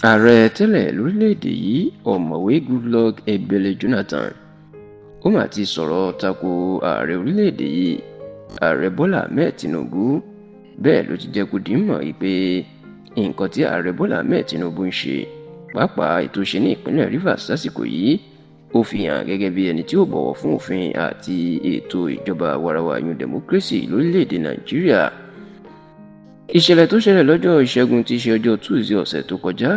ààrẹ tẹ́lẹ̀ lórílẹ̀‐èdè yìí ọ̀mọ̀wé Goodluck Ebele Jonathan ó mà ti sọ̀rọ̀ tako ààrẹ orílẹ̀‐èdè yìí ààrẹ Bọ́lá Ahmed Tinubu. Bẹ́ẹ̀ ló ti jẹ́ kó di mọ̀ pé nǹkan tí ààrẹ Bọ́lá Ahmed Tinubu ń ṣe pàápàá ètò ṣe ní ìpínlẹ̀ Rivers lásìkò yìí ó fi hàn gẹ́gẹ́ bí ẹni tí ó bọ̀wọ̀ fún òfin àti ètò ìjọba àwarawa yun democracy lórílẹ̀‐èdè Nàìjíríà. Ìṣẹ̀lẹ̀ tó ṣẹlẹ̀ lọ́jọ́ Ìṣẹ́gun tí í ṣe ọjọ́ Tuesday ọ̀sẹ̀ tó kọjá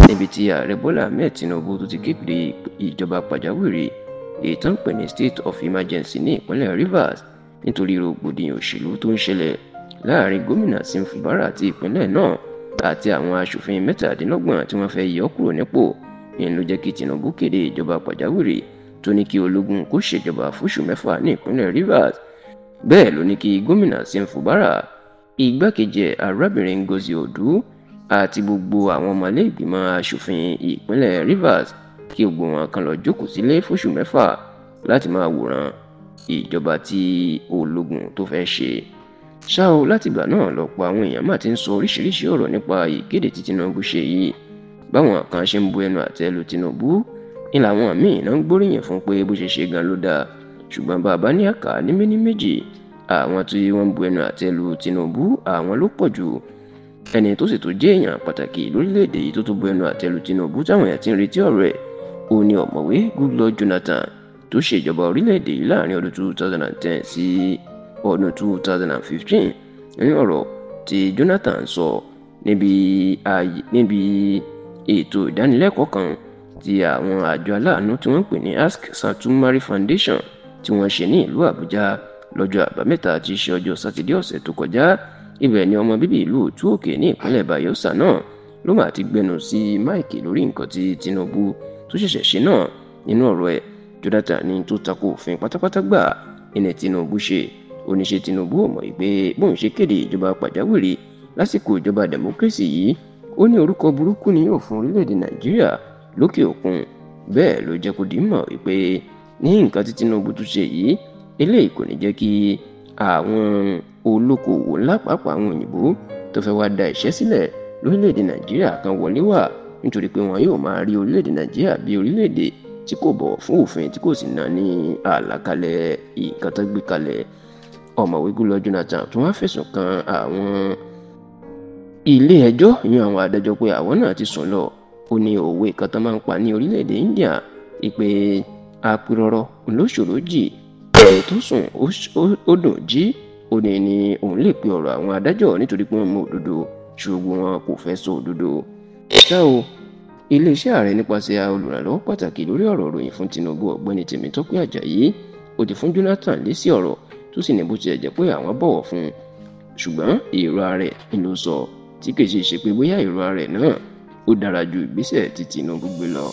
níbi tí ààrẹ Bọ́lá Ahmed Tinubu tó ti kéde ìjọba pàjáwìrì èyí tó ń pè ní state of emergency ní ìpínlẹ̀ Rivers nítorí rògbòdìyàn òṣèlú tó ń ṣẹlẹ̀ láàrin gómìnà Sim Fubara ti ìpínlẹ̀ náà àti àwọn aṣòfin 27 tí wọ́n fẹ́ yọ kúrò nípò. ìyẹn ló jẹ́ kí Tinubu kéde ìjọba pàjáwìrì tó ní kí ológun kó ṣèjọba fóṣù 6 ní ìpínlẹ̀ Rivers. Bẹ́ẹ̀ ló ní kí gómìnà Sim Fubara, igbákejì arábìnrin Ngozi Odu àti gbogbo àwọn ọmọlé ìgbìmọ̀ aṣòfin ìpínlẹ̀ Rivers kí gbogbo wọn kan lọ jókòó sílé fóṣù 6 láti máa wòran ìjọba tí ológun tó fẹ́ ṣe. Ṣá o, látìgbà náà lọ́pọ̀ àwọn èèyàn máa ti ń sọ oríṣiríṣi ọ̀rọ̀ nípa ìkéde tí Tinubu ṣe yìí. Báwọn kan ṣe ń bu ẹnu àtẹ́ lu Tinubu ní làwọn míì náà ń gbóríyìn fún pé bó ṣe ṣe gan ló dáa. Ṣùgbọ́n bàbá ní àká ní méní méjì àwọn tí wọ́n ń bu ẹnu àtẹ́ lu Tinubu àwọn ló pọ̀ jù. Ẹni tó sì tó jẹ́ èèyàn pàtàkì lórílẹ̀‐èdè yìí tó tún bu ẹnu àtẹ́ lu Tinubu táwọn èèyàn ti ń retí ọ̀rọ̀ ẹ̀ ó ní ọ̀mọ̀wé Goodluck Jonathan tó ṣèjọba orílẹ̀‐èdè yìí láàrin ọdún 2010 sí ọdún 2015. ní ọ̀rọ̀ tí Jonathan sọ níbi ètò ìdánilẹ́kọ̀ọ́ kan tí àwọn àjọ aláàánú tí wọ́n ń pè ní Ask Satumari Foundation tí wọ́n ṣe ní ìlú Àbújá lọ́jọ́ àbámẹ́ta tí í ṣe ọjọ́ sátidé ọ̀sẹ̀ tó kọjá. Ibẹ̀ ni ọmọ bíbí ìlú Òtú-Òkè ní ìpínlẹ̀ Bayelsa náà ló máa ti gbẹnu sí máìkì lórí nǹkan tí Tinubu tó ṣẹ̀ṣẹ̀ ṣe náà. Nínú ọ̀rọ̀ ẹ̀, Jonathan ní tó tako òfin pátápátá gbà ẹni Tinubu ṣe. Oníṣẹ́ Tinubu ò mọ̀ pé bóun ṣe kéde ìjọba pàjáwìrì lásìkò ìjọba democracy yìí ó ní orúkọ burúkú ni yóò fún orílẹ̀-èdè Nàìjíríà lókè òkun. Bẹ́ẹ̀ ló jẹ́ kó di mọ̀ pé ní nǹkan tí Tinubu tún ṣe yìí eléyìí kò ní jẹ́ kí àwọn olókoòwò ńlá pàápàá àwọn òyìnbó tó fẹ́ wá da iṣẹ́ sílẹ̀ lórílẹ̀-èdè Nàìjíríà kan wọlé wá nítorí pé wọn yóò máa rí orílẹ̀-èdè Nàìjíríà bí orílẹ̀-èdè tí kò bọ̀wọ̀ fún òfin tí kò sì ná ní àlàkalẹ̀ nǹkan tó gbé kalẹ̀. Ọ̀mọ̀wé Goodluck Jonathan tún wá fẹ̀sùn kan àwọn ilé ẹjọ́ ìyẹn àwọn adájọ́ pé àwọn náà ti sùn lọ. Ó ní òwe kan tó máa ń pa ní orílẹ̀-èdè India ìpè apirọrọ olóṣòro jì ẹ̀rọ tó sùn ó dùn jí. Ó ní òun lè pe ọ̀rọ̀ àwọn adájọ́ nítorí pé wọ́n mọ òdodo ṣùgbọ́n wọn kò fẹ́ sọ òdodo. Ṣá o, iléeṣẹ́ ààrẹ nípasẹ̀ olùrànlọ́wọ́ pàtàkì lórí ọ̀rọ̀ ìròyìn fún Tinubu ọ̀gbẹ́ni Tèmítọ́pẹ́ Àjàyí ó ti fún Jonathan lésì ọ̀rọ̀ tó sì ní bó tilẹ̀ jẹ́ pé àwọn bọ̀wọ̀ fún un ṣùgbọ́n èrò ààrẹ ló sọ tí kì í ṣe pé bóyá èrò ààrẹ náà ó dára ju ìgbésẹ̀ tí Tinubu gbé lọ.